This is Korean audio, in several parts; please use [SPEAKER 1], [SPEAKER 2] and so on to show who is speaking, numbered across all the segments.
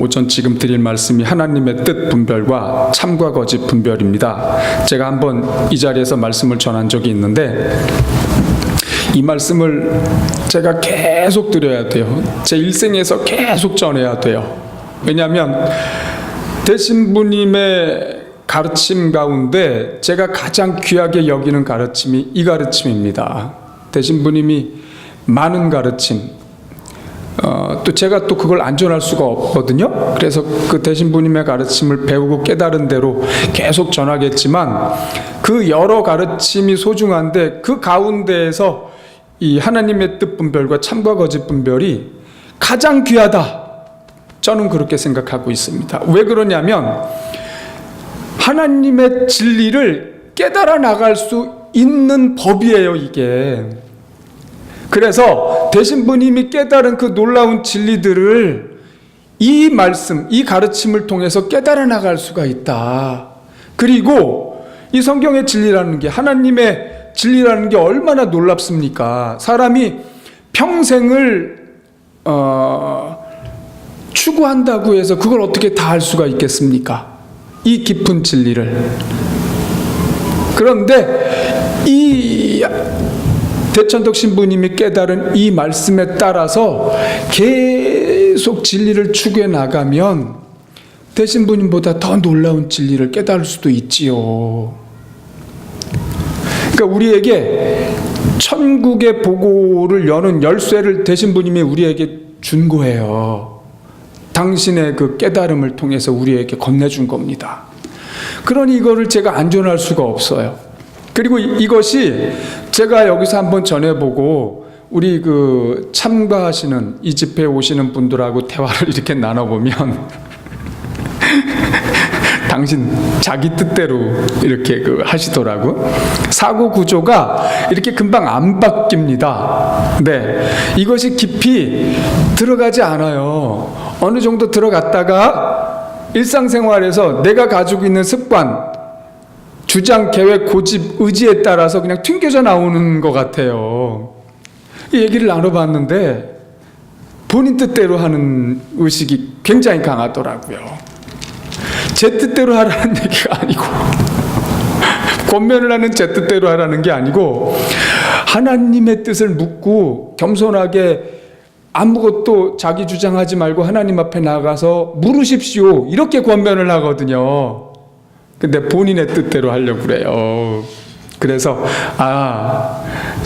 [SPEAKER 1] 오전 지금 드릴 말씀이 하나님의 뜻 분별과 참과 거짓 분별입니다. 제가 한번 이 자리에서 말씀을 전한 적이 있는데 이 말씀을 제가 계속 드려야 돼요. 제 일생에서 계속 전해야 돼요. 왜냐하면 대신부님의 가르침 가운데 제가 가장 귀하게 여기는 가르침이 이 가르침입니다. 대신부님이 많은 가르침, 또 제가 또 그걸 안 전할 수가 없거든요. 그래서 그 대신부님의 가르침을 배우고 깨달은 대로 계속 전하겠지만 그 여러 가르침이 소중한데 그 가운데에서 이 하나님의 뜻 분별과 참과 거짓 분별이 가장 귀하다. 저는 그렇게 생각하고 있습니다. 왜 그러냐면 하나님의 진리를 깨달아 나갈 수 있는 법이에요, 이게. 그래서 대신부님이 깨달은 그 놀라운 진리들을 이 말씀, 이 가르침을 통해서 깨달아 나갈 수가 있다. 그리고 이 성경의 진리라는 게, 하나님의 진리라는 게 얼마나 놀랍습니까? 사람이 평생을 추구한다고 해서 그걸 어떻게 다 알 수가 있겠습니까? 이 깊은 진리를. 그런데 이 대천덕 신부님이 깨달은 이 말씀에 따라서 계속 진리를 추구해 나가면 대신부님보다 더 놀라운 진리를 깨달을 수도 있지요. 그러니까 우리에게 천국의 보고를 여는 열쇠를 대신부님이 우리에게 준 거예요. 당신의 그 깨달음을 통해서 우리에게 건네준 겁니다. 그러니 이거를 제가 안 전할 수가 없어요. 그리고 이것이 제가 여기서 한번 전해보고 우리 그 참가하시는 이 집회에 오시는 분들하고 대화를 이렇게 나눠보면 당신 자기 뜻대로 이렇게 하시더라고. 사고 구조가 이렇게 금방 안 바뀝니다. 네, 이것이 깊이 들어가지 않아요. 어느 정도 들어갔다가 일상생활에서 내가 가지고 있는 습관, 주장, 계획, 고집, 의지에 따라서 그냥 튕겨져 나오는 것 같아요. 이 얘기를 나눠봤는데 본인 뜻대로 하는 의식이 굉장히 강하더라고요. 제 뜻대로 하라는 얘기가 아니고 권면을 하는 제 뜻대로 하라는 게 아니고 하나님의 뜻을 묻고 겸손하게 아무것도 자기 주장하지 말고 하나님 앞에 나가서 물으십시오, 이렇게 권면을 하거든요. 근데 본인의 뜻대로 하려고 그래요. 그래서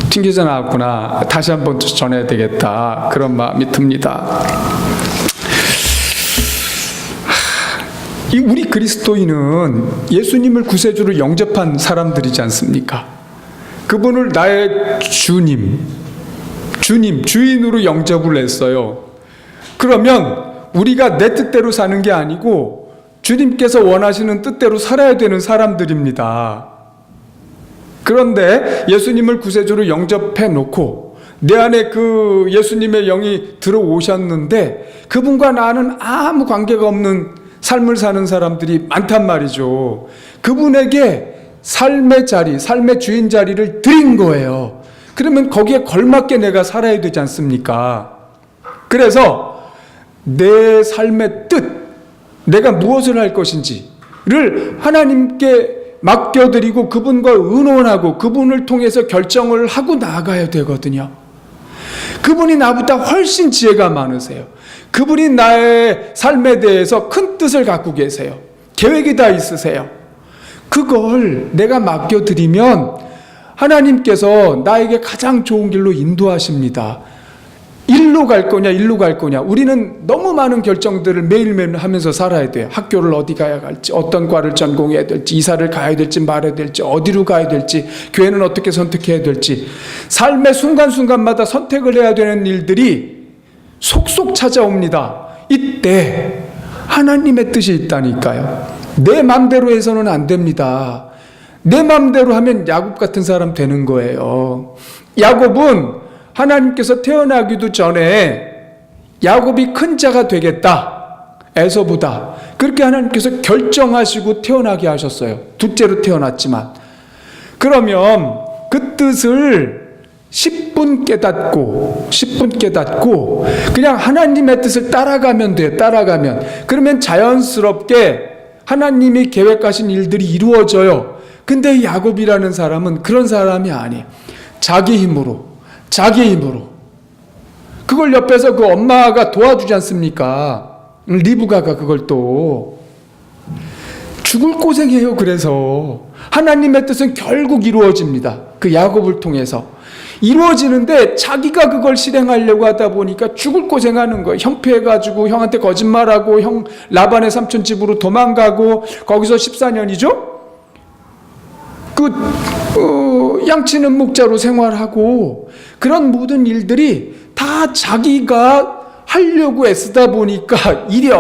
[SPEAKER 1] 튕겨져 나왔구나, 다시 한번 전해야 되겠다, 그런 마음이 듭니다. 우리 그리스도인은 예수님을 구세주로 영접한 사람들이지 않습니까? 그분을 나의 주님, 주인으로 영접을 했어요. 그러면 우리가 내 뜻대로 사는 게 아니고 주님께서 원하시는 뜻대로 살아야 되는 사람들입니다. 그런데 예수님을 구세주로 영접해 놓고 내 안에 그 예수님의 영이 들어오셨는데 그분과 나는 아무 관계가 없는 삶을 사는 사람들이 많단 말이죠. 그분에게 삶의 자리, 삶의 주인 자리를 드린 거예요. 그러면 거기에 걸맞게 내가 살아야 되지 않습니까? 그래서 내 삶의 뜻, 내가 무엇을 할 것인지를 하나님께 맡겨드리고 그분과 의논하고 그분을 통해서 결정을 하고 나가야 되거든요. 그분이 나보다 훨씬 지혜가 많으세요. 그분이 나의 삶에 대해서 큰 뜻을 갖고 계세요. 계획이 다 있으세요. 그걸 내가 맡겨드리면 하나님께서 나에게 가장 좋은 길로 인도하십니다. 일로 갈 거냐, 일로 갈 거냐. 우리는 너무 많은 결정들을 매일매일 하면서 살아야 돼요. 학교를 어디 가야 할지, 어떤 과를 전공해야 될지, 이사를 가야 될지 말아야 될지, 어디로 가야 될지, 교회는 어떻게 선택해야 될지, 삶의 순간순간마다 선택을 해야 되는 일들이 속속 찾아옵니다. 이때 하나님의 뜻이 있다니까요. 내 맘대로 해서는 안 됩니다. 내 맘대로 하면 야곱 같은 사람 되는 거예요. 야곱은 하나님께서 태어나기도 전에 야곱이 큰 자가 되겠다, 에서보다. 그렇게 하나님께서 결정하시고 태어나게 하셨어요. 둘째로 태어났지만. 그러면 그 뜻을 10분 깨닫고 그냥 하나님의 뜻을 따라가면 돼요. 따라가면. 그러면 자연스럽게 하나님이 계획하신 일들이 이루어져요. 근데 이 야곱이라는 사람은 그런 사람이 아니에요. 자기 힘으로. 그걸 옆에서 그 엄마가 도와주지 않습니까? 리브가가 그걸 또 죽을 고생해요. 그래서 하나님의 뜻은 결국 이루어집니다. 그 야곱을 통해서 이루어지는데 자기가 그걸 실행하려고 하다 보니까 죽을 고생하는 거예요. 형피해가지고 형한테 거짓말하고 형 라반의 삼촌 집으로 도망가고 거기서 14년이죠. 양치는 목자로 생활하고 그런 모든 일들이 다 자기가 하려고 애쓰다 보니까 일이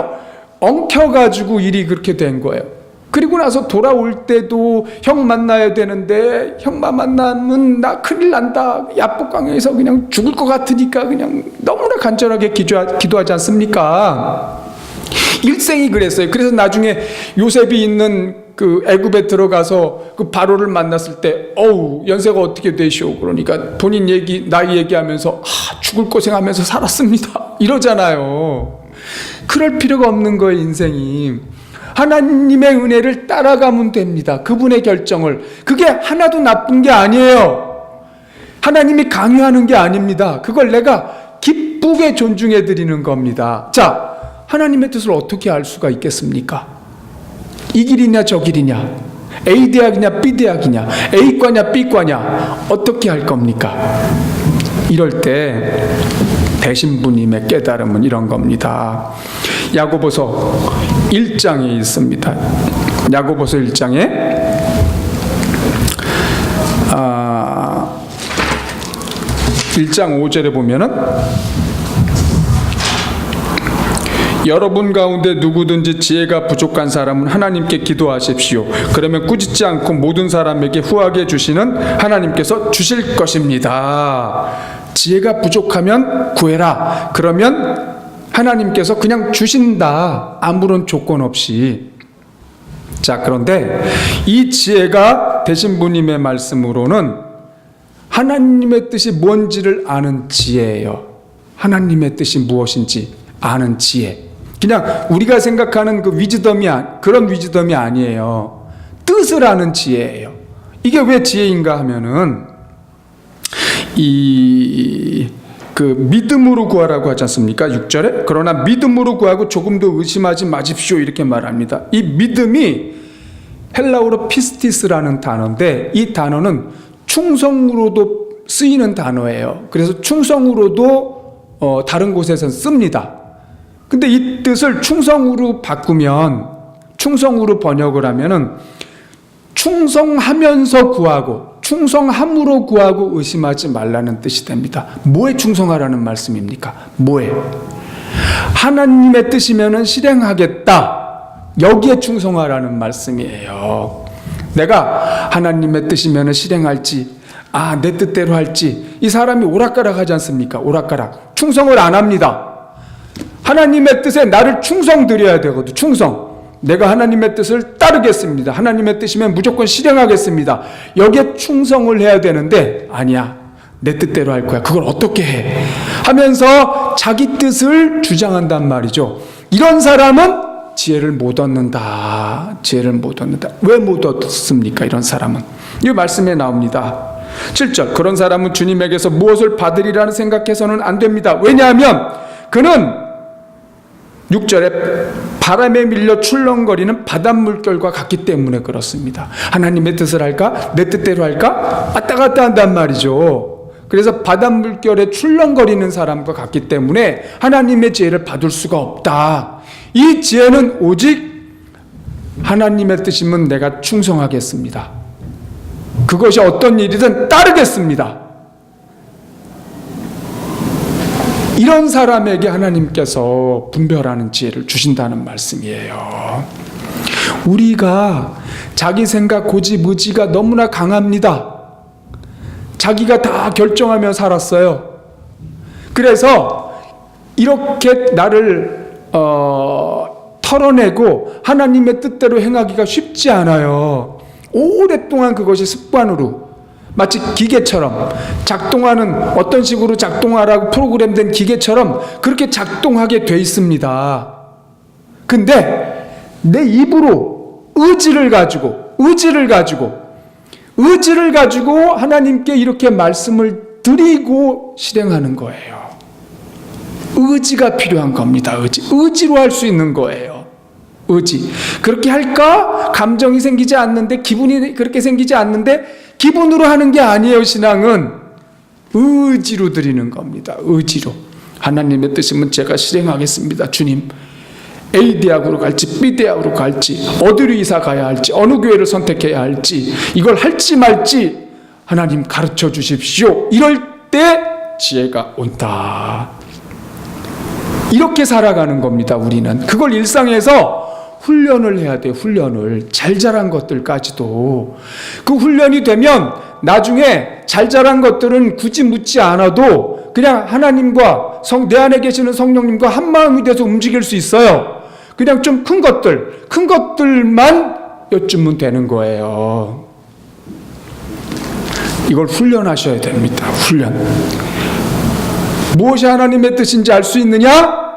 [SPEAKER 1] 엉켜가지고 일이 그렇게 된 거예요. 그리고 나서 돌아올 때도 형 만나야 되는데 형만 만나면 나 큰일 난다. 야복강에서 그냥 죽을 것 같으니까 그냥 너무나 간절하게 기도하지 않습니까? 일생이 그랬어요. 그래서 나중에 요셉이 있는 그 애굽에 들어가서 그 바로를 만났을 때 연세가 어떻게 되시오? 그러니까 본인 나이 얘기하면서 죽을 고생하면서 살았습니다. 이러잖아요. 그럴 필요가 없는 거예요. 인생이. 하나님의 은혜를 따라가면 됩니다. 그분의 결정을. 그게 하나도 나쁜 게 아니에요. 하나님이 강요하는 게 아닙니다. 그걸 내가 기쁘게 존중해 드리는 겁니다. 자, 하나님의 뜻을 어떻게 알 수가 있겠습니까? 이 길이냐 저 길이냐, A 대학이냐 B 대학이냐, A과냐 B과냐 어떻게 할 겁니까? 이럴 때 대신부님의 깨달음은 이런 겁니다. 야고보서 1장에 있습니다. 야고보서 1장에 1장 5절에 보면은 여러분 가운데 누구든지 지혜가 부족한 사람은 하나님께 기도하십시오. 그러면 꾸짖지 않고 모든 사람에게 후하게 주시는 하나님께서 주실 것입니다. 지혜가 부족하면 구해라. 그러면 하나님께서 그냥 주신다. 아무런 조건 없이. 자, 그런데 이 지혜가 대신부님의 말씀으로는 하나님의 뜻이 뭔지를 아는 지혜예요. 하나님의 뜻이 무엇인지 아는 지혜. 그냥 우리가 생각하는 그 그런 위즈덤이 아니에요. 뜻을 아는 지혜예요. 이게 왜 지혜인가 하면은 그 믿음으로 구하라고 하지 않습니까? 6절에. 그러나 믿음으로 구하고 조금도 의심하지 마십시오. 이렇게 말합니다. 이 믿음이 헬라어로 피스티스라는 단어인데 이 단어는 충성으로도 쓰이는 단어예요. 그래서 충성으로도 다른 곳에서 씁니다. 근데 이 뜻을 충성으로 번역을 하면은 충성하면서 구하고 충성함으로 구하고 의심하지 말라는 뜻이 됩니다. 뭐에 충성하라는 말씀입니까? 뭐에? 하나님의 뜻이면은 실행하겠다. 여기에 충성하라는 말씀이에요. 내가 하나님의 뜻이면은 실행할지, 내 뜻대로 할지, 이 사람이 오락가락 하지 않습니까? 오락가락. 충성을 안 합니다. 하나님의 뜻에 나를 충성드려야 되거든. 충성. 내가 하나님의 뜻을 따르겠습니다. 하나님의 뜻이면 무조건 실행하겠습니다. 여기에 충성을 해야 되는데 아니야. 내 뜻대로 할 거야. 그걸 어떻게 해? 하면서 자기 뜻을 주장한단 말이죠. 이런 사람은 지혜를 못 얻는다. 지혜를 못 얻는다. 왜 못 얻습니까? 이런 사람은. 이 말씀에 나옵니다. 7절. 그런 사람은 주님에게서 무엇을 받으리라는 생각해서는 안 됩니다. 왜냐하면 그는 6절에 바람에 밀려 출렁거리는 바닷물결과 같기 때문에 그렇습니다. 하나님의 뜻을 할까? 내 뜻대로 할까? 왔다 갔다 한단 말이죠. 그래서 바닷물결에 출렁거리는 사람과 같기 때문에 하나님의 지혜를 받을 수가 없다. 이 지혜는 오직 하나님의 뜻이면 내가 충성하겠습니다. 그것이 어떤 일이든 따르겠습니다. 이런 사람에게 하나님께서 분별하는 지혜를 주신다는 말씀이에요. 우리가 자기 생각, 고집, 의지가 너무나 강합니다. 자기가 다 결정하며 살았어요. 그래서 이렇게 나를 털어내고 하나님의 뜻대로 행하기가 쉽지 않아요. 오랫동안 그것이 습관으로 마치 기계처럼 작동하는, 어떤 식으로 작동하라고 프로그램된 기계처럼 그렇게 작동하게 돼 있습니다. 근데 내 입으로 의지를 가지고 하나님께 이렇게 말씀을 드리고 실행하는 거예요. 의지가 필요한 겁니다. 의지로 할 수 있는 거예요. 의지. 그렇게 할까? 감정이 생기지 않는데, 기분이 그렇게 생기지 않는데, 기분으로 하는 게 아니에요. 신앙은 의지로 드리는 겁니다. 의지로. 하나님의 뜻이면 제가 실행하겠습니다. 주님, A 대학으로 갈지 B 대학으로 갈지, 어디로 이사 가야 할지, 어느 교회를 선택해야 할지, 이걸 할지 말지 하나님 가르쳐 주십시오. 이럴 때 지혜가 온다. 이렇게 살아가는 겁니다. 우리는 그걸 일상에서 훈련을 해야 돼요. 훈련을. 잘 자란 것들까지도. 그 훈련이 되면 나중에 잘 자란 것들은 굳이 묻지 않아도 그냥 하나님과 내 안에 계시는 성령님과 한마음이 돼서 움직일 수 있어요. 그냥 좀 큰 것들만 여쭈면 되는 거예요. 이걸 훈련하셔야 됩니다. 훈련. 무엇이 하나님의 뜻인지 알 수 있느냐?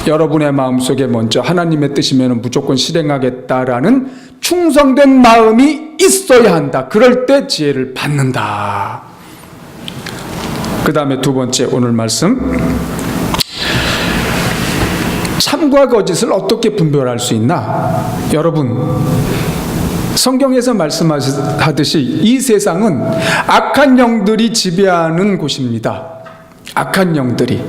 [SPEAKER 1] 여러분의 마음속에 먼저 하나님의 뜻이면 무조건 실행하겠다라는 충성된 마음이 있어야 한다. 그럴 때 지혜를 받는다. 그 다음에 두 번째 오늘 말씀, 참과 거짓을 어떻게 분별할 수 있나? 여러분, 성경에서 말씀하듯이 이 세상은 악한 영들이 지배하는 곳입니다. 악한 영들이,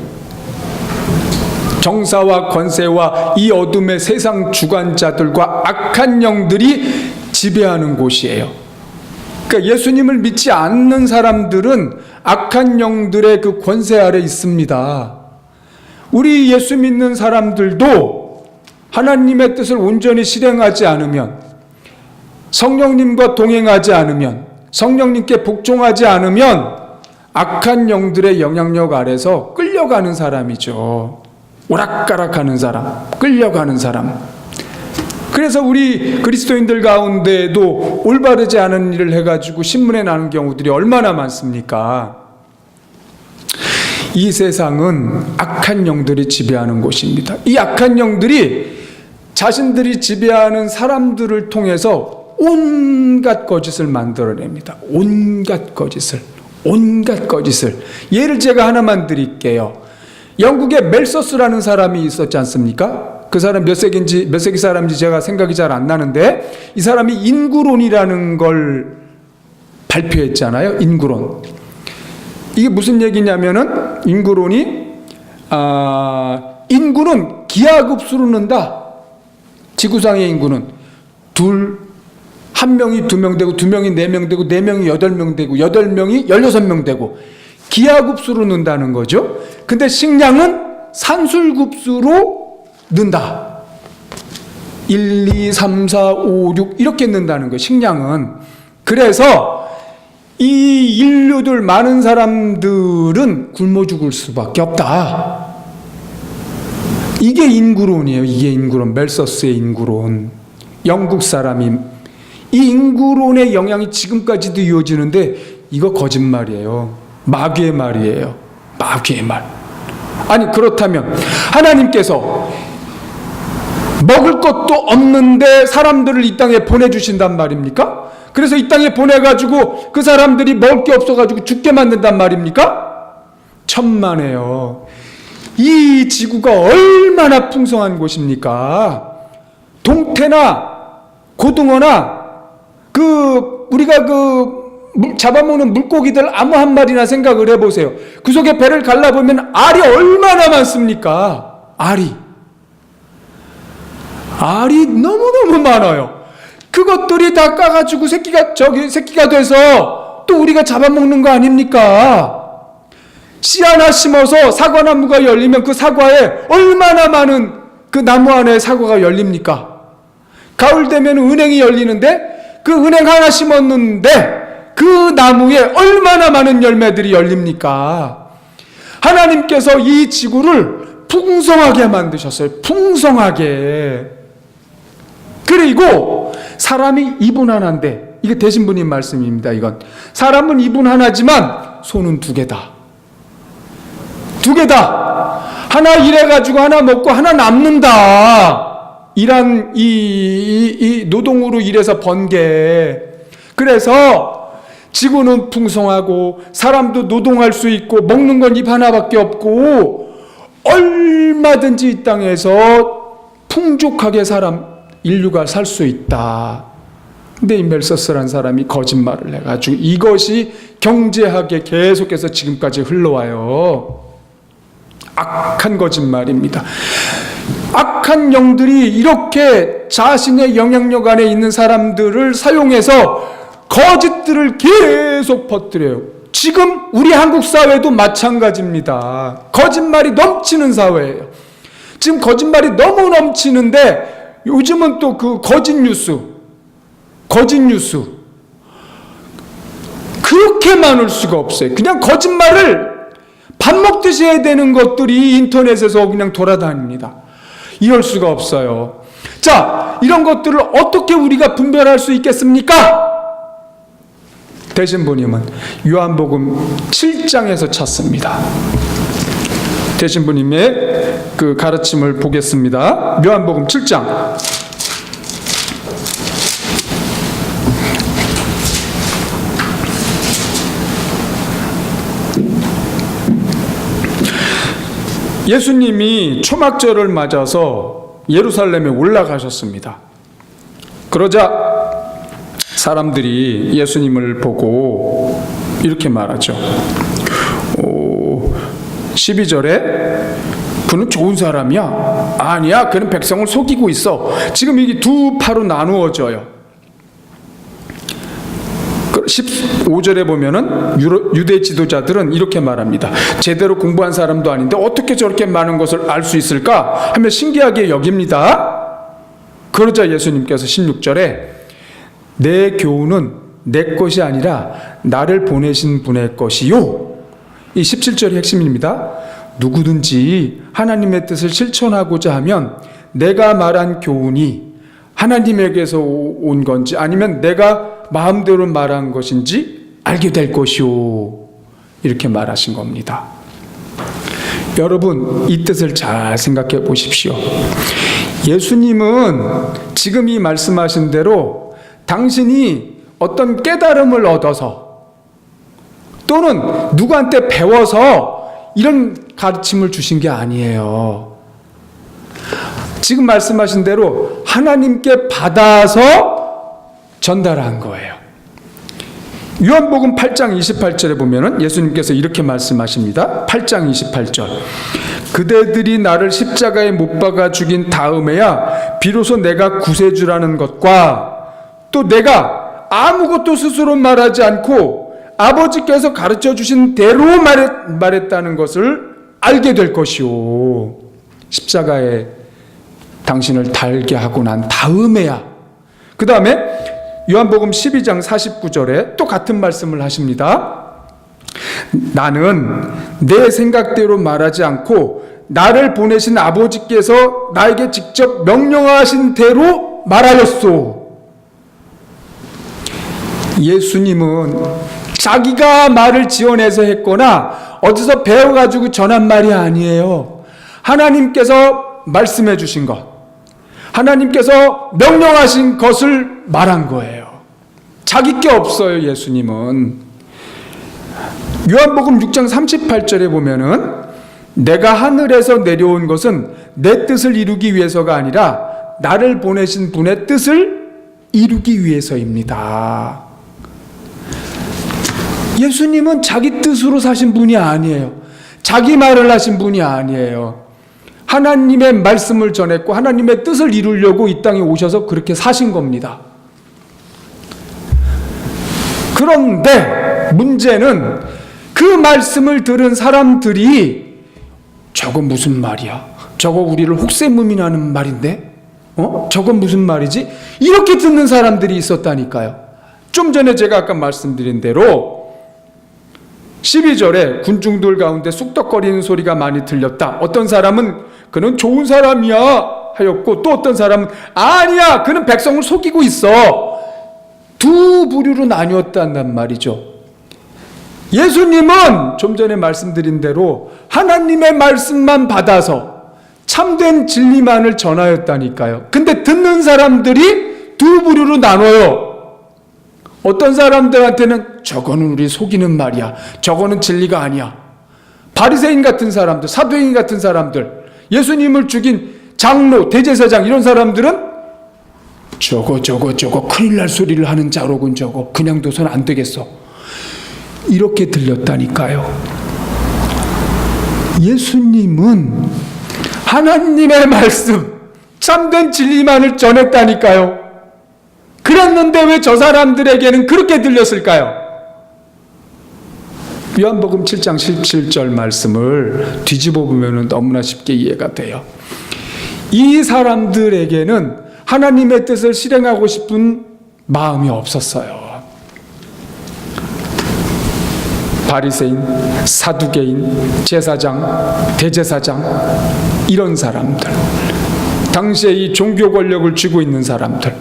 [SPEAKER 1] 정사와 권세와 이 어둠의 세상 주관자들과 악한 영들이 지배하는 곳이에요. 그러니까 예수님을 믿지 않는 사람들은 악한 영들의 그 권세 아래 있습니다. 우리 예수 믿는 사람들도 하나님의 뜻을 온전히 실행하지 않으면, 성령님과 동행하지 않으면, 성령님께 복종하지 않으면 악한 영들의 영향력 아래서 끌려가는 사람이죠. 오락가락하는 사람, 끌려가는 사람. 그래서 우리 그리스도인들 가운데에도 올바르지 않은 일을 해가지고 신문에 나는 경우들이 얼마나 많습니까? 이 세상은 악한 영들이 지배하는 곳입니다. 이 악한 영들이 자신들이 지배하는 사람들을 통해서 온갖 거짓을 만들어냅니다. 온갖 거짓을. 예를 제가 하나만 드릴게요. 영국에 멜서스라는 사람이 있었지 않습니까? 그 사람 몇 세기 사람인지 제가 생각이 잘 안 나는데, 이 사람이 인구론이라는 걸 발표했잖아요. 인구론. 이게 무슨 얘기냐면은, 인구는 기하급수로 는다. 지구상의 인구는 한 명이 2명 되고, 2명이 4명 되고, 4명이 8명 되고, 8명이 16명 되고, 기하급수로 는다는 거죠. 근데 식량은 산술급수로 는다. 1, 2, 3, 4, 5, 6 이렇게 는다는 거예요. 식량은. 그래서 이 인류들, 많은 사람들은 굶어 죽을 수밖에 없다. 이게 인구론이에요. 이게 인구론. 멜서스의 인구론. 영국 사람이. 이 인구론의 영향이 지금까지도 이어지는데 이거 거짓말이에요. 마귀의 말이에요. 마귀의 말. 아니, 그렇다면 하나님께서 먹을 것도 없는데 사람들을 이 땅에 보내주신단 말입니까? 그래서 이 땅에 보내가지고 그 사람들이 먹을 게 없어가지고 죽게 만든단 말입니까? 천만에요. 이 지구가 얼마나 풍성한 곳입니까? 동태나 고등어나 우리가 잡아먹는 물고기들 아무 한 마리나 생각을 해보세요. 그 속에 배를 갈라보면 알이 얼마나 많습니까? 알이 너무너무 많아요. 그것들이 다 까가지고 새끼가 돼서 또 우리가 잡아먹는 거 아닙니까? 씨 하나 심어서 사과나무가 열리면 그 사과에 얼마나 많은 그 나무 안에 사과가 열립니까? 가을 되면 은행이 열리는데 그 은행 하나 심었는데 그 나무에 얼마나 많은 열매들이 열립니까? 하나님께서 이 지구를 풍성하게 만드셨어요. 풍성하게. 그리고 사람이 이분 하나인데 이게 대신부님 말씀입니다. 이건 사람은 입은 하나지만 손은 두 개다. 두 개다. 하나 일해가지고 하나 먹고 하나 남는다. 일한 이 노동으로 일해서 번 게. 그래서 지구는 풍성하고 사람도 노동할 수 있고 먹는 건 입 하나밖에 없고 얼마든지 이 땅에서 풍족하게 인류가 살 수 있다. 근데 이 멜서스라는 사람이 거짓말을 해가지고 이것이 경제학에 계속해서 지금까지 흘러와요. 악한 거짓말입니다. 악한 영들이 이렇게 자신의 영향력 안에 있는 사람들을 사용해서 거짓들을 계속 퍼뜨려요. 지금 우리 한국 사회도 마찬가지입니다. 거짓말이 넘치는 사회예요. 지금 거짓말이 너무 넘치는데 요즘은 또 그 거짓 뉴스 그렇게 많을 수가 없어요. 그냥 거짓말을 밥 먹듯이 해야 되는 것들이 인터넷에서 그냥 돌아다닙니다. 이럴 수가 없어요. 자, 이런 것들을 어떻게 우리가 분별할 수 있겠습니까? 대신부님은 요한복음 7장에서 찾습니다. 대신부님의 그 가르침을 보겠습니다. 요한복음 7장. 예수님이 초막절을 맞아서 예루살렘에 올라가셨습니다. 그러자 사람들이 예수님을 보고 이렇게 말하죠. 12절에 그는 좋은 사람이야. 아니야, 그는 백성을 속이고 있어. 지금 이게 두 파로 나누어져요. 15절에 보면은 유대 지도자들은 이렇게 말합니다. 제대로 공부한 사람도 아닌데 어떻게 저렇게 많은 것을 알 수 있을까 하며 신기하게 여깁니다. 그러자 예수님께서 16절에 내 교훈은 내 것이 아니라 나를 보내신 분의 것이요. 이 17절이 핵심입니다. 누구든지 하나님의 뜻을 실천하고자 하면 내가 말한 교훈이 하나님에게서 온 건지 아니면 내가 마음대로 말한 것인지 알게 될 것이요. 이렇게 말하신 겁니다. 여러분, 이 뜻을 잘 생각해 보십시오. 예수님은 지금 이 말씀하신 대로 당신이 어떤 깨달음을 얻어서 또는 누구한테 배워서 이런 가르침을 주신 게 아니에요. 지금 말씀하신 대로 하나님께 받아서 전달한 거예요. 요한복음 8장 28절에 보면은 예수님께서 이렇게 말씀하십니다. 8장 28절. 그대들이 나를 십자가에 못 박아 죽인 다음에야 비로소 내가 구세주라는 것과 또 내가 아무것도 스스로 말하지 않고 아버지께서 가르쳐 주신 대로 말했다는 것을 알게 될 것이오. 십자가에 당신을 달게 하고 난 다음에야. 그 다음에 요한복음 12장 49절에 또 같은 말씀을 하십니다. 나는 내 생각대로 말하지 않고 나를 보내신 아버지께서 나에게 직접 명령하신 대로 말하였소. 예수님은 자기가 말을 지어내서 했거나 어디서 배워가지고 전한 말이 아니에요. 하나님께서 말씀해 주신 것, 하나님께서 명령하신 것을 말한 거예요. 자기 게 없어요, 예수님은. 요한복음 6장 38절에 보면은 내가 하늘에서 내려온 것은 내 뜻을 이루기 위해서가 아니라 나를 보내신 분의 뜻을 이루기 위해서입니다. 예수님은 자기 뜻으로 사신 분이 아니에요. 자기 말을 하신 분이 아니에요. 하나님의 말씀을 전했고 하나님의 뜻을 이루려고 이 땅에 오셔서 그렇게 사신 겁니다. 그런데 문제는 그 말씀을 들은 사람들이 저거 무슨 말이야? 저거 우리를 혹세무민하는 말인데? 저건 무슨 말이지? 이렇게 듣는 사람들이 있었다니까요. 좀 전에 제가 아까 말씀드린 대로 12절에 군중들 가운데 쑥덕거리는 소리가 많이 들렸다. 어떤 사람은 그는 좋은 사람이야 하였고 또 어떤 사람은 아니야, 그는 백성을 속이고 있어. 두 부류로 나뉘었단 말이죠. 예수님은 좀 전에 말씀드린 대로 하나님의 말씀만 받아서 참된 진리만을 전하였다니까요. 근데 듣는 사람들이 두 부류로 나눠요. 어떤 사람들한테는 저거는 우리 속이는 말이야, 저거는 진리가 아니야. 바리새인 같은 사람들, 사두개인 같은 사람들, 예수님을 죽인 장로, 대제사장 이런 사람들은 저거 큰일 날 소리를 하는 자로군, 저거 그냥 둬선 안 되겠어, 이렇게 들렸다니까요. 예수님은 하나님의 말씀, 참된 진리만을 전했다니까요. 그랬는데 왜 저 사람들에게는 그렇게 들렸을까요? 요한복음 7장 17절 말씀을 뒤집어 보면 너무나 쉽게 이해가 돼요. 이 사람들에게는 하나님의 뜻을 실행하고 싶은 마음이 없었어요. 바리새인, 사두개인, 제사장, 대제사장 이런 사람들, 당시에 이 종교 권력을 쥐고 있는 사람들,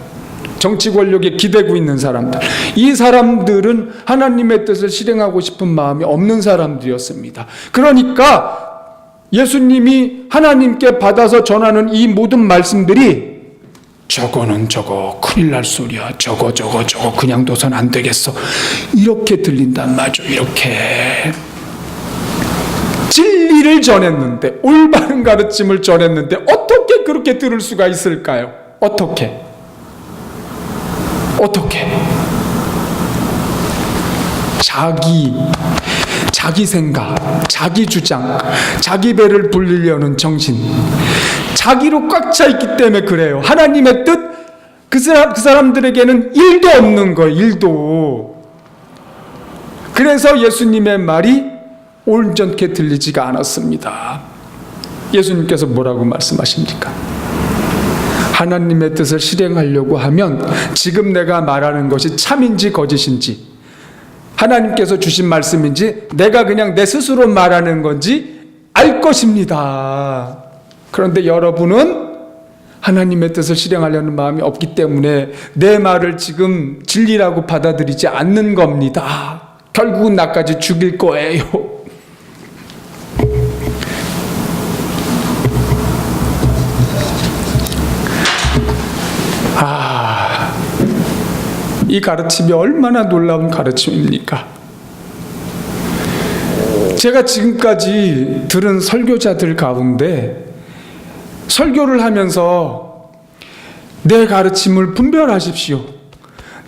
[SPEAKER 1] 정치 권력에 기대고 있는 사람들, 이 사람들은 하나님의 뜻을 실행하고 싶은 마음이 없는 사람들이었습니다. 그러니까 예수님이 하나님께 받아서 전하는 이 모든 말씀들이 저거는 저거 큰일 날 소리야, 저거 그냥 둬선 안 되겠어, 이렇게 들린단 말이죠. 이렇게 진리를 전했는데, 올바른 가르침을 전했는데 어떻게 그렇게 들을 수가 있을까요? 어떻게 자기 생각, 자기 주장, 자기 배를 불리려는 정신, 자기로 꽉 차 있기 때문에 그래요. 하나님의 뜻, 그 사람들에게는 일도 없는 거예요. 일도. 그래서 예수님의 말이 온전케 들리지가 않았습니다. 예수님께서 뭐라고 말씀하십니까? 하나님의 뜻을 실행하려고 하면 지금 내가 말하는 것이 참인지 거짓인지, 하나님께서 주신 말씀인지 내가 그냥 내 스스로 말하는 건지 알 것입니다. 그런데 여러분은 하나님의 뜻을 실행하려는 마음이 없기 때문에 내 말을 지금 진리라고 받아들이지 않는 겁니다. 결국은 나까지 죽일 거예요. 이 가르침이 얼마나 놀라운 가르침입니까? 제가 지금까지 들은 설교자들 가운데 설교를 하면서 내 가르침을 분별하십시오,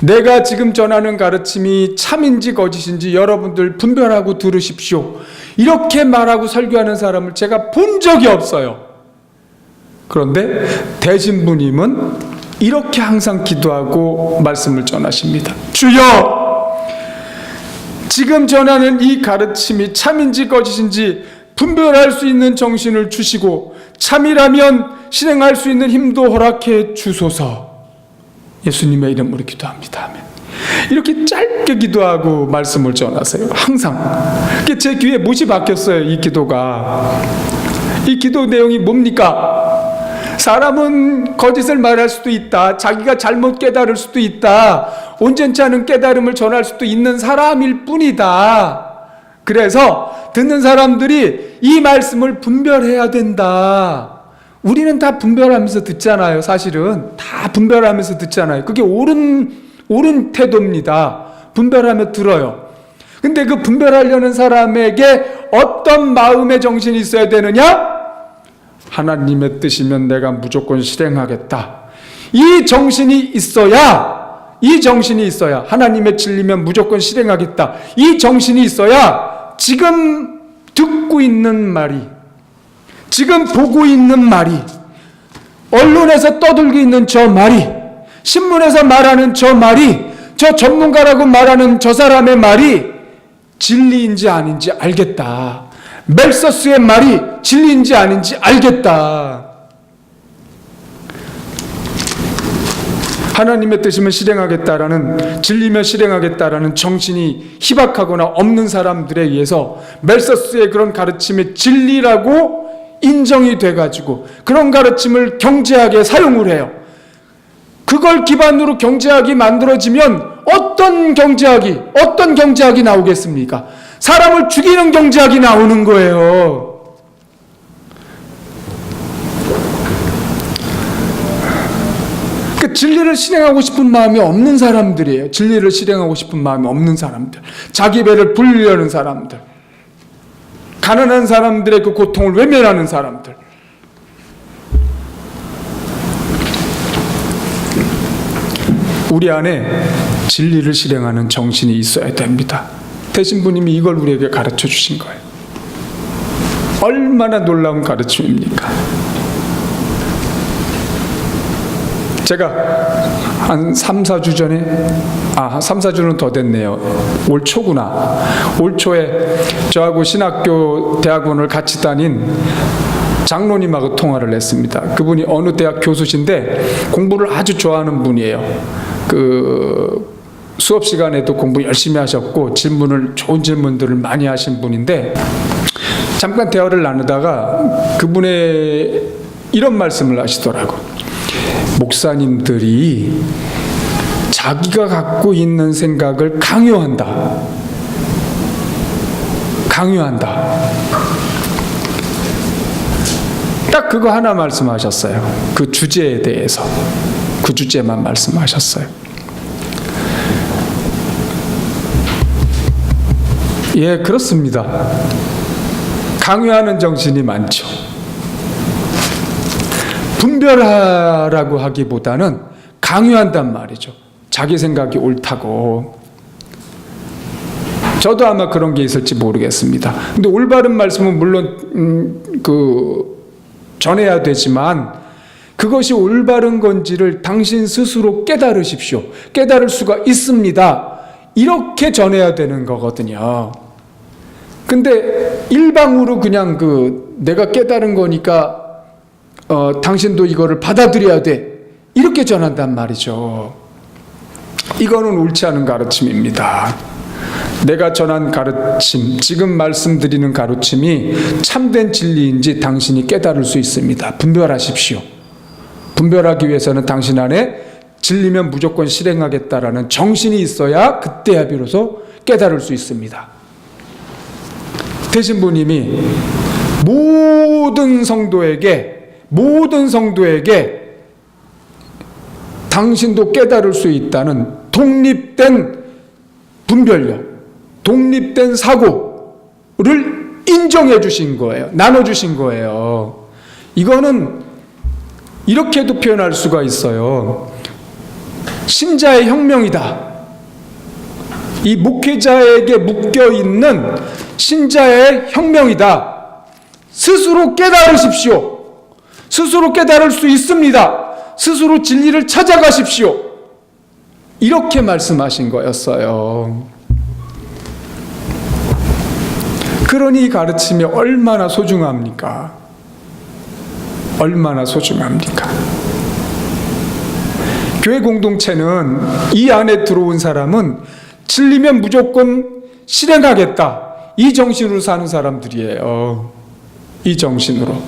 [SPEAKER 1] 내가 지금 전하는 가르침이 참인지 거짓인지 여러분들 분별하고 들으십시오, 이렇게 말하고 설교하는 사람을 제가 본 적이 없어요. 그런데 대신부님은 이렇게 항상 기도하고 말씀을 전하십니다. 주여, 지금 전하는 이 가르침이 참인지 거짓인지 분별할 수 있는 정신을 주시고 참이라면 실행할 수 있는 힘도 허락해 주소서. 예수님의 이름으로 기도합니다. 아멘. 이렇게 짧게 기도하고 말씀을 전하세요. 항상. 제 귀에 못이 박혔어요. 이 기도가. 이 기도 내용이 뭡니까? 사람은 거짓을 말할 수도 있다, 자기가 잘못 깨달을 수도 있다, 온전치 않은 깨달음을 전할 수도 있는 사람일 뿐이다. 그래서 듣는 사람들이 이 말씀을 분별해야 된다. 우리는 다 분별하면서 듣잖아요. 사실은 다 분별하면서 듣잖아요. 그게 옳은 태도입니다. 분별하며 들어요. 근데 그 분별하려는 사람에게 어떤 마음의 정신이 있어야 되느냐? 하나님의 뜻이면 내가 무조건 실행하겠다. 이 정신이 있어야 하나님의 진리면 무조건 실행하겠다. 이 정신이 있어야 지금 듣고 있는 말이, 지금 보고 있는 말이, 언론에서 떠들고 있는 저 말이, 신문에서 말하는 저 말이, 저 전문가라고 말하는 저 사람의 말이 진리인지 아닌지 알겠다. 멜서스의 말이 진리인지 아닌지 알겠다. 하나님의 뜻이면 실행하겠다라는, 진리면 실행하겠다라는 정신이 희박하거나 없는 사람들에 의해서 멜서스의 그런 가르침이 진리라고 인정이 돼가지고 그런 가르침을 경제하게 사용을 해요. 그걸 기반으로 경제학이 만들어지면 어떤 경제학이 나오겠습니까? 사람을 죽이는 경제학이 나오는 거예요. 그 진리를 실행하고 싶은 마음이 없는 사람들이에요. 진리를 실행하고 싶은 마음이 없는 사람들, 자기 배를 불리려는 사람들, 가난한 사람들의 그 고통을 외면하는 사람들. 우리 안에 진리를 실행하는 정신이 있어야 됩니다. 대신부님이 이걸 우리에게 가르쳐 주신 거예요. 얼마나 놀라운 가르침입니까? 제가 한 3, 4주 전에 3, 4주는 더 됐네요. 올 초구나. 올 초에 저하고 신학교 대학원을 같이 다닌 장로님하고 통화를 했습니다. 그분이 어느 대학 교수신데 공부를 아주 좋아하는 분이에요. 그 수업 시간에도 공부 열심히 하셨고 좋은 질문들을 많이 하신 분인데, 잠깐 대화를 나누다가 그분의 이런 말씀을 하시더라고. 목사님들이 자기가 갖고 있는 생각을 강요한다. 딱 그거 하나 말씀하셨어요. 그 주제에 대해서. 그 주제만 말씀하셨어요. 예, 그렇습니다. 강요하는 정신이 많죠. 분별하라고 하기보다는 강요한단 말이죠. 자기 생각이 옳다고. 저도 아마 그런 게 있을지 모르겠습니다. 근데 올바른 말씀은 물론 전해야 되지만, 그것이 올바른 건지를 당신 스스로 깨달으십시오. 깨달을 수가 있습니다. 이렇게 전해야 되는 거거든요. 근데 일방으로 그냥 내가 깨달은 거니까 당신도 이거를 받아들여야 돼. 이렇게 전한단 말이죠. 이거는 옳지 않은 가르침입니다. 내가 전한 가르침, 지금 말씀드리는 가르침이 참된 진리인지 당신이 깨달을 수 있습니다. 분별하십시오. 분별하기 위해서는 당신 안에 진리면 무조건 실행하겠다라는 정신이 있어야 그때야 비로소 깨달을 수 있습니다. 대신부님이 모든 성도에게 당신도 깨달을 수 있다는 독립된 분별력, 독립된 사고를 인정해 주신 거예요. 나눠주신 거예요. 이거는 이렇게도 표현할 수가 있어요. 신자의 혁명이다. 이 목회자에게 묶여있는 신자의 혁명이다. 스스로 깨달으십시오. 스스로 깨달을 수 있습니다. 스스로 진리를 찾아가십시오. 이렇게 말씀하신 거였어요. 그러니 이 가르침이 얼마나 소중합니까? 얼마나 소중합니까? 교회 공동체는 이 안에 들어온 사람은 진리면 무조건 실행하겠다. 이 정신으로 사는 사람들이에요. 이 정신으로.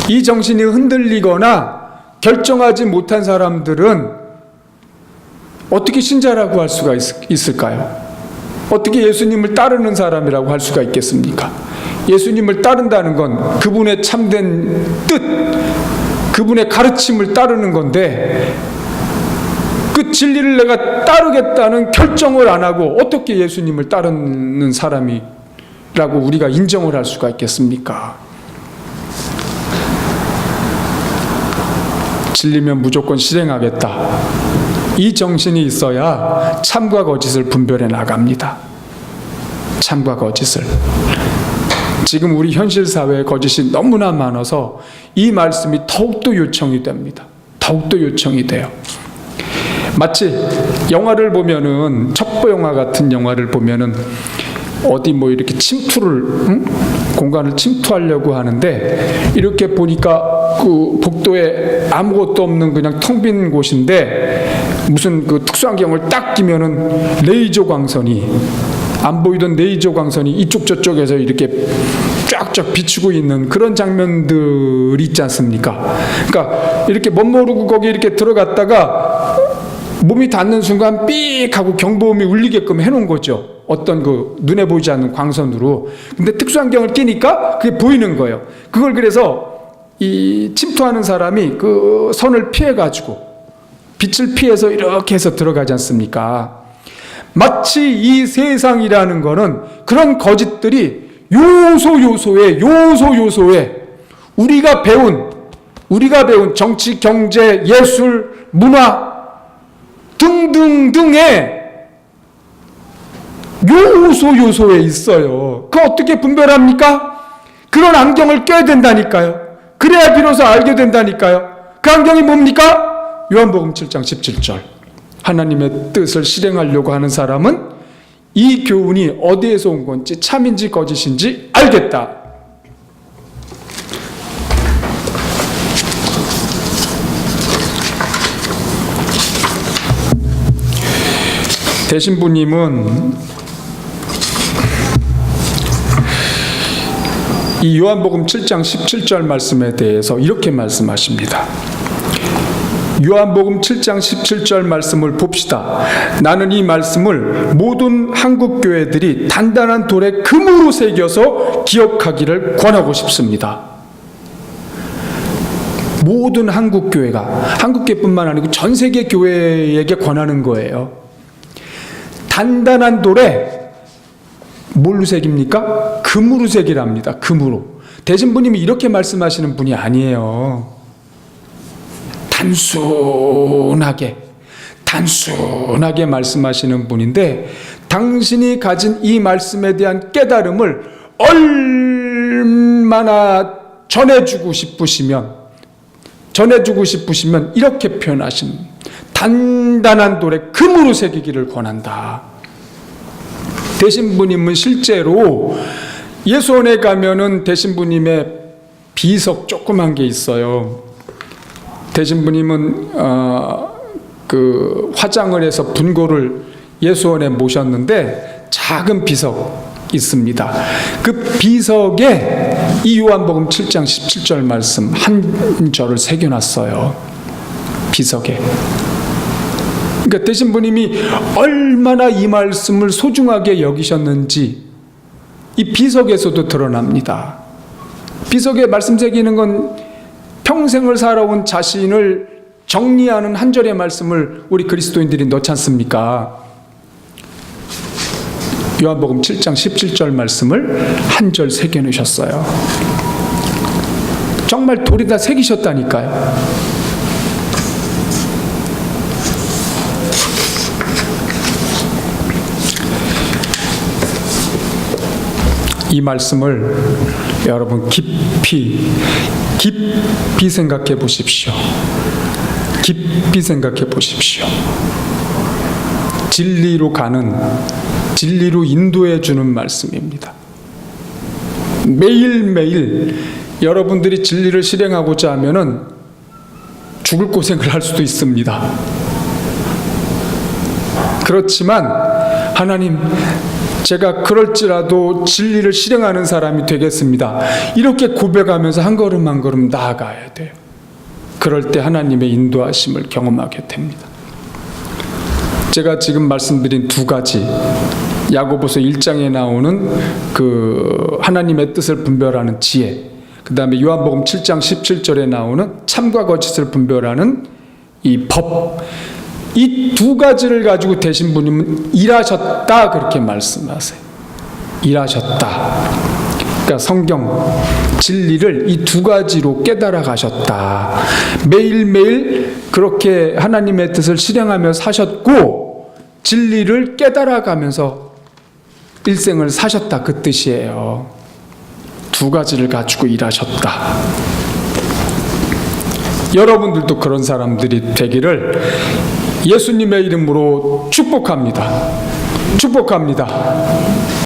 [SPEAKER 1] 이 정신이 흔들리거나 결정하지 못한 사람들은 어떻게 신자라고 할 수가 있을까요? 어떻게 예수님을 따르는 사람이라고 할 수가 있겠습니까? 예수님을 따른다는 건 그분의 참된 뜻, 그분의 가르침을 따르는 건데, 그 진리를 내가 따르겠다는 결정을 안 하고 어떻게 예수님을 따르는 사람이라고 우리가 인정을 할 수가 있겠습니까? 진리면 무조건 실행하겠다. 이 정신이 있어야 참과 거짓을 분별해 나갑니다. 참과 거짓을. 지금 우리 현실 사회에 거짓이 너무나 많아서 이 말씀이 더욱더 요청이 됩니다. 더욱더 요청이 돼요. 마치 영화를 보면은, 첩보 영화 같은 영화를 보면은 어디 이렇게 공간을 침투하려고 하는데, 이렇게 보니까 그 복도에 아무것도 없는 그냥 텅 빈 곳인데 무슨 특수안경을 딱 끼면은 레이저 광선이, 안 보이던 레이저 광선이 이쪽 저쪽에서 이렇게 쫙 쩍쩍 비추고 있는 그런 장면들이 있지 않습니까? 그러니까 이렇게 멋모르고 거기 이렇게 들어갔다가 몸이 닿는 순간 삑 하고 경보음이 울리게끔 해놓은 거죠. 어떤 그 눈에 보이지 않는 광선으로. 근데 특수안경을 끼니까 그게 보이는 거예요. 그걸 그래서 이 침투하는 사람이 그 선을 피해가지고 빛을 피해서 이렇게 해서 들어가지 않습니까? 마치 이 세상이라는 거는 그런 거짓들이 요소요소에 우리가 배운 정치, 경제, 예술, 문화 등등등의 요소에 있어요. 그거 어떻게 분별합니까? 그런 안경을 껴야 된다니까요. 그래야 비로소 알게 된다니까요. 그 안경이 뭡니까? 요한복음 7장 17절. 하나님의 뜻을 실행하려고 하는 사람은 이 교훈이 어디에서 온 건지 참인지 거짓인지 알겠다. 대신부님은 이 요한복음 7장 17절 말씀에 대해서 이렇게 말씀하십니다. 요한복음 7장 17절 말씀을 봅시다. 나는 이 말씀을 모든 한국 교회들이 단단한 돌에 금으로 새겨서 기억하기를 권하고 싶습니다. 모든 한국 교회가, 한국 교회뿐만 아니고 전 세계 교회에게 권하는 거예요. 단단한 돌에 뭘로 새깁니까? 금으로 새기랍니다. 금으로. 대신부님이 이렇게 말씀하시는 분이 아니에요. 단순하게 말씀하시는 분인데, 당신이 가진 이 말씀에 대한 깨달음을 얼마나 전해주고 싶으시면 이렇게 표현하십니다. 단단한 돌에 금으로 새기기를 권한다. 대신부님은 실제로 예수원에 가면은 대신부님의 비석 조그만 게 있어요. 대신부님은 그 화장을 해서 분고를 예수원에 모셨는데 작은 비석 있습니다. 그 비석에 이 요한복음 7장 17절 말씀 한 절을 새겨놨어요. 비석에. 그러니까 대신부님이 얼마나 이 말씀을 소중하게 여기셨는지 이 비석에서도 드러납니다. 비석에 말씀 새기는 건 평생을 살아온 자신을 정리하는 한 절의 말씀을 우리 그리스도인들이 넣지 않습니까? 요한복음 7장 17절 말씀을 한 절 새겨놓으셨어요. 정말 돌에다 새기셨다니까요. 이 말씀을 여러분 깊이 생각해 보십시오. 깊이 생각해 보십시오. 진리로 인도해 주는 말씀입니다. 매일매일 여러분들이 진리를 실행하고자 하면은 죽을 고생을 할 수도 있습니다. 그렇지만 하나님, 제가 그럴지라도 진리를 실행하는 사람이 되겠습니다. 이렇게 고백하면서 한 걸음 한 걸음 나아가야 돼요. 그럴 때 하나님의 인도하심을 경험하게 됩니다. 제가 지금 말씀드린 두 가지, 야고보서 1장에 나오는 그 하나님의 뜻을 분별하는 지혜, 그 다음에 요한복음 7장 17절에 나오는 참과 거짓을 분별하는 이 법, 이 두 가지를 가지고 대신부님은 일하셨다 그렇게 말씀하세요. 일하셨다. 그러니까 성경 진리를 이 두 가지로 깨달아 가셨다. 매일매일 그렇게 하나님의 뜻을 실행하며 사셨고 진리를 깨달아 가면서 일생을 사셨다, 그 뜻이에요. 두 가지를 가지고 일하셨다. 여러분들도 그런 사람들이 되기를 예수님의 이름으로 축복합니다. 축복합니다.